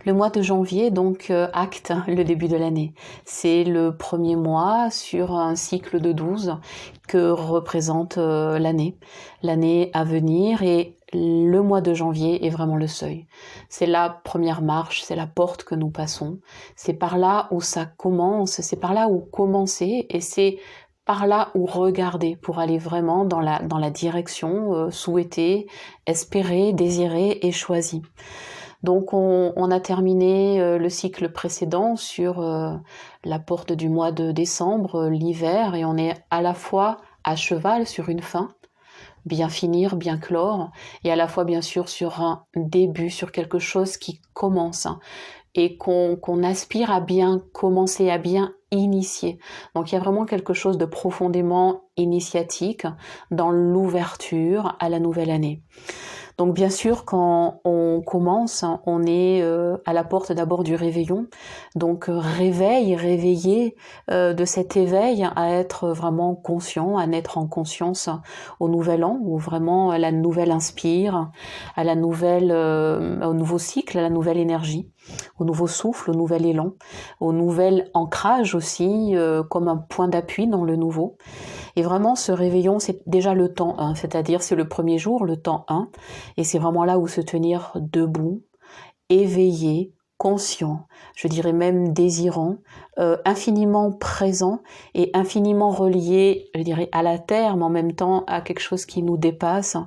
Le mois de janvier, donc, acte le début de l'année. C'est le premier mois sur un cycle de 12 que représente l'année à venir, et le mois de janvier est vraiment le seuil. C'est la première marche, c'est la porte que nous passons. C'est par là où ça commence, c'est par là où commencer, et c'est par là où regarder pour aller vraiment dans la direction souhaitée, espérée, désirée et choisie. Donc on a terminé le cycle précédent sur la porte du mois de décembre, l'hiver, et on est à la fois à cheval sur une fin, bien finir, bien clore, et à la fois bien sûr sur un début, sur quelque chose qui commence, et qu'on aspire à bien commencer, à bien initier. Donc il y a vraiment quelque chose de profondément initiatique dans l'ouverture à la nouvelle année. Donc bien sûr, quand on commence, on est à la porte d'abord du réveillon. Donc réveiller de cet éveil à être vraiment conscient, à naître en conscience au nouvel an, où vraiment la nouvelle inspire, à la nouvelle, au nouveau cycle, à la nouvelle énergie, au nouveau souffle, au nouvel élan, au nouvel ancrage aussi, comme un point d'appui dans le nouveau. Et vraiment, ce réveillon, c'est déjà le temps 1, c'est-à-dire c'est le premier jour, le temps 1, et c'est vraiment là où se tenir debout, éveillé, conscient, je dirais même désirant, infiniment présent et infiniment relié, je dirais, à la terre, mais en même temps à quelque chose qui nous dépasse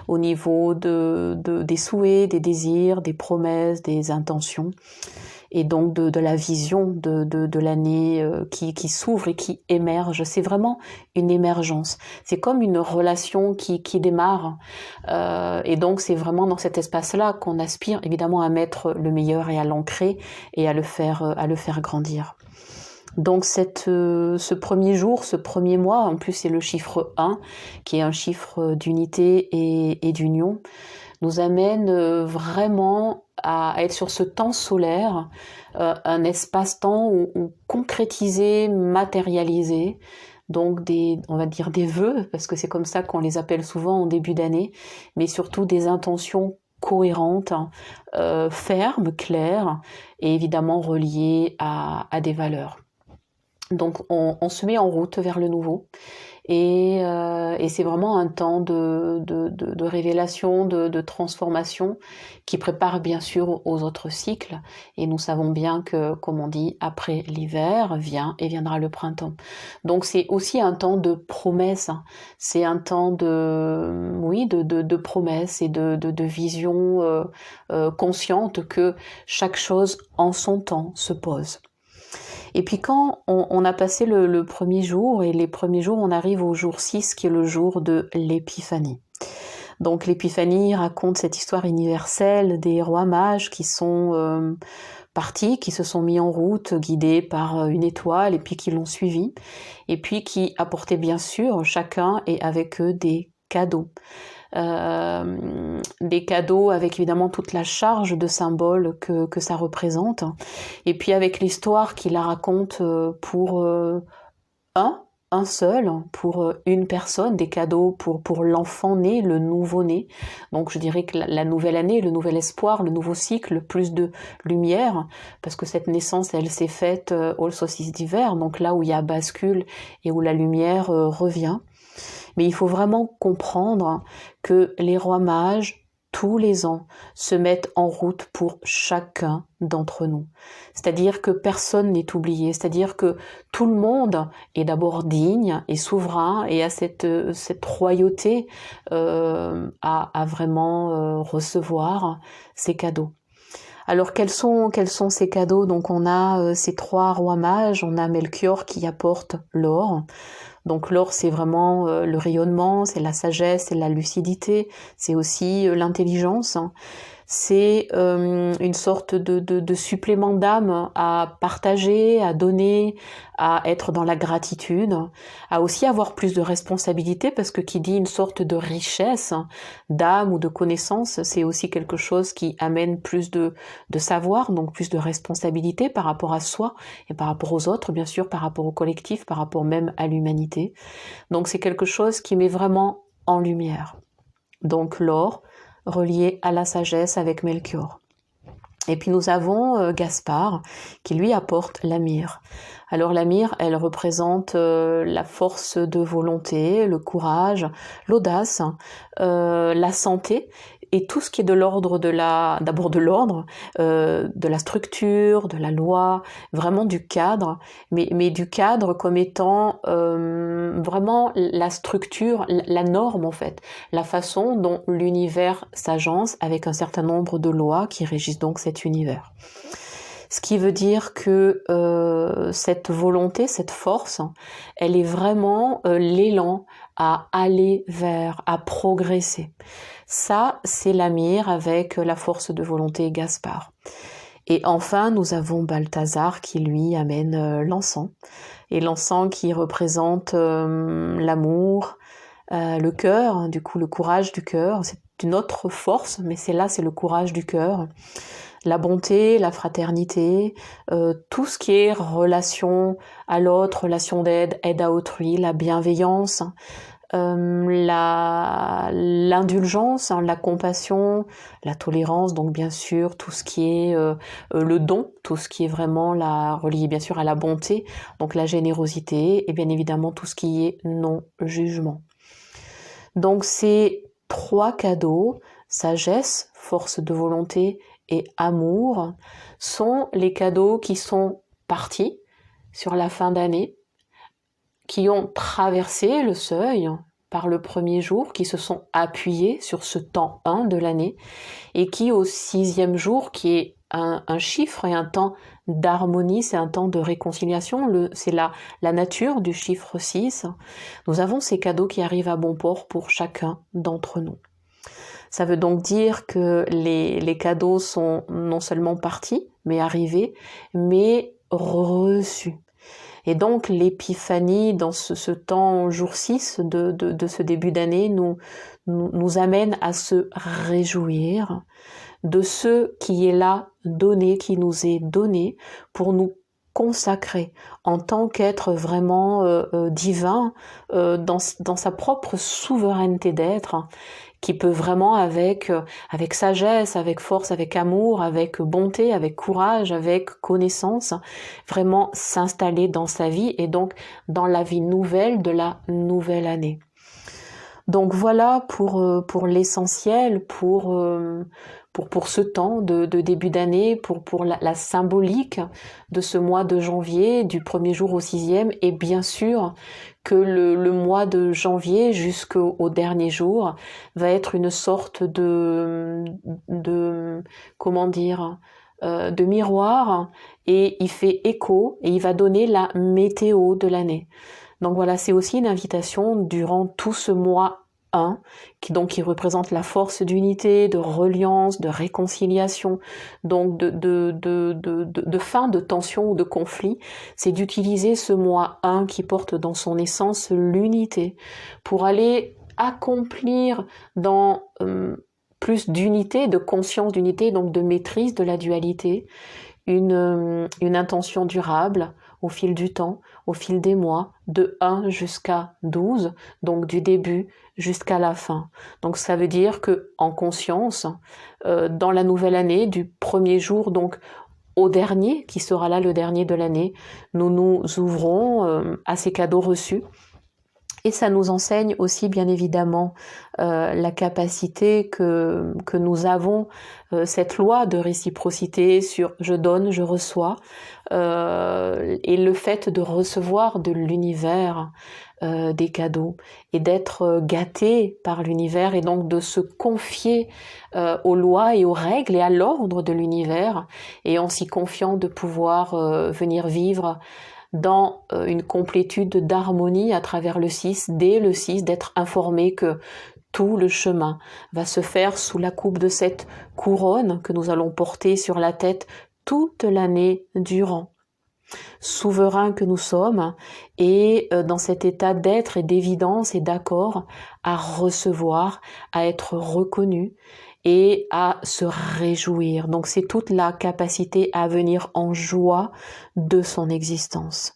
au niveau des souhaits, des désirs, des promesses, des intentions, et donc de la vision de l'année qui s'ouvre et qui émerge. C'est vraiment une émergence. C'est comme une relation qui démarre. Et donc c'est vraiment dans cet espace-là qu'on aspire évidemment à mettre le meilleur et à l'ancrer et à le faire grandir. Donc ce premier jour, ce premier mois, en plus c'est le chiffre 1, qui est un chiffre d'unité et d'union, nous amène vraiment à être sur ce temps solaire, un espace-temps où concrétiser, matérialiser, donc on va dire des vœux, parce que c'est comme ça qu'on les appelle souvent en début d'année, mais surtout des intentions cohérentes, fermes, claires, et évidemment reliées à des valeurs. Donc on se met en route vers le nouveau, et c'est vraiment un temps de révélation, de transformation, qui prépare bien sûr aux autres cycles, et nous savons bien que, comme on dit, après l'hiver vient et viendra le printemps. Donc c'est aussi un temps de promesses, c'est un temps de promesses et de vision consciente que chaque chose en son temps se pose. Et puis quand on a passé le premier jour, et les premiers jours, on arrive au jour 6, qui est le jour de l'épiphanie. Donc l'épiphanie raconte cette histoire universelle des rois mages qui sont partis, qui se sont mis en route, guidés par une étoile, et puis qui l'ont suivi, et puis qui apportaient bien sûr chacun et avec eux des cadeaux. Des cadeaux avec évidemment toute la charge de symboles que ça représente, et puis avec l'histoire qui la raconte pour un seul, pour une personne, des cadeaux pour l'enfant né, le nouveau-né. Donc je dirais que la nouvelle année, le nouvel espoir, le nouveau cycle, plus de lumière, parce que cette naissance, elle s'est faite au solstice d'hiver, donc là où il y a bascule et où la lumière revient. Mais il faut vraiment comprendre que les rois mages, tous les ans, se mettent en route pour chacun d'entre nous. C'est-à-dire que personne n'est oublié, c'est-à-dire que tout le monde est d'abord digne et souverain et a cette royauté à vraiment recevoir ces cadeaux. Alors quels sont ces cadeaux? Donc on a ces 3 rois mages, on a Melchior qui apporte l'or. Donc l'or, c'est vraiment le rayonnement, c'est la sagesse, c'est la lucidité, c'est aussi l'intelligence. C'est une sorte de supplément d'âme à partager, à donner, à être dans la gratitude, à aussi avoir plus de responsabilité, parce que qui dit une sorte de richesse d'âme ou de connaissance, c'est aussi quelque chose qui amène plus de savoir, donc plus de responsabilité par rapport à soi et par rapport aux autres, bien sûr, par rapport au collectif, par rapport même à l'humanité. Donc c'est quelque chose qui met vraiment en lumière. Donc l'or, relié à la sagesse avec Melchior. Et puis nous avons Gaspard qui lui apporte la myrrhe. Alors la myrrhe, elle représente la force de volonté, le courage, l'audace, la santé et tout ce qui est de l'ordre d'abord de l'ordre, de la structure, de la loi, vraiment du cadre, mais du cadre comme étant vraiment la structure, la norme en fait, la façon dont l'univers s'agence avec un certain nombre de lois qui régissent donc cet univers. Ce qui veut dire que cette volonté, cette force, elle est vraiment l'élan à aller vers, à progresser. Ça, c'est la myrrhe avec la force de volonté Gaspard. Et enfin, nous avons Balthazar qui lui amène l'encens. Et l'encens qui représente l'amour, le cœur, du coup le courage du cœur. C'est une autre force, mais c'est le courage du cœur. La bonté, la fraternité, tout ce qui est relation à l'autre, relation d'aide, aide à autrui, la bienveillance, l'indulgence, la compassion, la tolérance, donc bien sûr tout ce qui est le don, tout ce qui est vraiment relié bien sûr à la bonté, donc la générosité et bien évidemment tout ce qui est non-jugement. Donc ces 3 cadeaux, sagesse, force de volonté et amour, sont les cadeaux qui sont partis sur la fin d'année, qui ont traversé le seuil par le premier jour, qui se sont appuyés sur ce temps 1 de l'année, et qui au 6e jour, qui est un chiffre et un temps d'harmonie, c'est un temps de réconciliation, c'est la nature du chiffre 6, nous avons ces cadeaux qui arrivent à bon port pour chacun d'entre nous. Ça veut donc dire que les cadeaux sont non seulement partis, mais arrivés, mais reçus. Et donc l'épiphanie dans ce temps jour 6 de ce début d'année nous amène à se réjouir de ce qui est là donné, qui nous est donné pour nous consacrer en tant qu'être vraiment divin dans sa propre souveraineté d'être, qui peut vraiment avec sagesse, avec force, avec amour, avec bonté, avec courage, avec connaissance, vraiment s'installer dans sa vie et donc dans la vie nouvelle de la nouvelle année. Donc voilà pour l'essentiel, pour ce temps de début d'année, pour la symbolique de ce mois de janvier, du 1er jour au 6e, et bien sûr que le mois de janvier jusqu'au dernier jour va être une sorte de comment dire, de miroir, et il fait écho et il va donner la météo de l'année. Donc voilà, c'est aussi une invitation durant tout ce mois 1, qui représente la force d'unité, de reliance, de réconciliation, donc de fin de tension ou de conflit, c'est d'utiliser ce mois 1 qui porte dans son essence l'unité pour aller accomplir dans plus d'unité, de conscience d'unité, donc de maîtrise de la dualité, une intention durable au fil du temps, au fil des mois, de 1 jusqu'à 12, donc du début jusqu'à la fin. Donc ça veut dire que en conscience, dans la nouvelle année, du 1er jour donc au dernier, qui sera là le dernier de l'année, nous nous ouvrons à ces cadeaux reçus. Et ça nous enseigne aussi bien évidemment la capacité que nous avons, cette loi de réciprocité sur je donne, je reçois, et le fait de recevoir de l'univers des cadeaux et d'être gâté par l'univers et donc de se confier aux lois et aux règles et à l'ordre de l'univers et en s'y confiant de pouvoir venir vivre dans une complétude d'harmonie à travers le 6, dès le 6, d'être informé que tout le chemin va se faire sous la coupe de cette couronne que nous allons porter sur la tête toute l'année durant. Souverains que nous sommes, et dans cet état d'être et d'évidence et d'accord à recevoir, à être reconnus et à se réjouir. Donc c'est toute la capacité à venir en joie de son existence.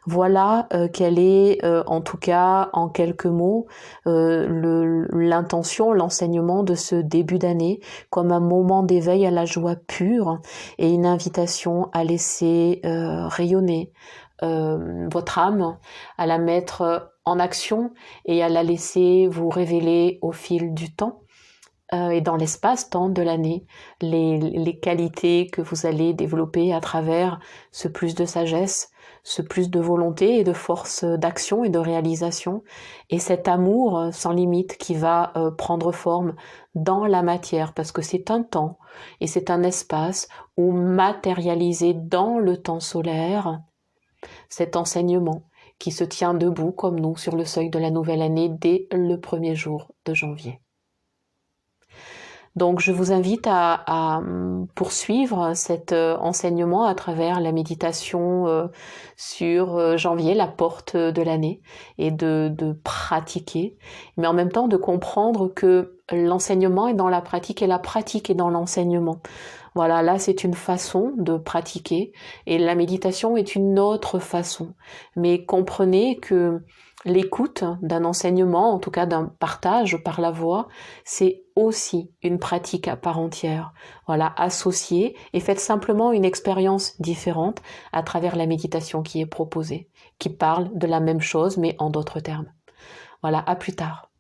Voilà quelle est, en tout cas en quelques mots, l'intention, l'enseignement de ce début d'année comme un moment d'éveil à la joie pure et une invitation à laisser rayonner votre âme, à la mettre en action et à la laisser vous révéler au fil du temps et dans l'espace-temps de l'année, les qualités que vous allez développer à travers ce plus de sagesse, ce plus de volonté et de force d'action et de réalisation, et cet amour sans limite qui va prendre forme dans la matière, parce que c'est un temps et c'est un espace où matérialiser dans le temps solaire cet enseignement qui se tient debout comme nous sur le seuil de la nouvelle année dès le premier jour de janvier. Donc je vous invite à poursuivre cet enseignement à travers la méditation sur janvier, la porte de l'année, et de pratiquer, mais en même temps de comprendre que l'enseignement est dans la pratique et la pratique est dans l'enseignement. Voilà, là c'est une façon de pratiquer et la méditation est une autre façon. Mais comprenez que l'écoute d'un enseignement, en tout cas d'un partage par la voix, c'est aussi une pratique à part entière. Voilà, associée et faites simplement une expérience différente à travers la méditation qui est proposée, qui parle de la même chose mais en d'autres termes. Voilà, à plus tard.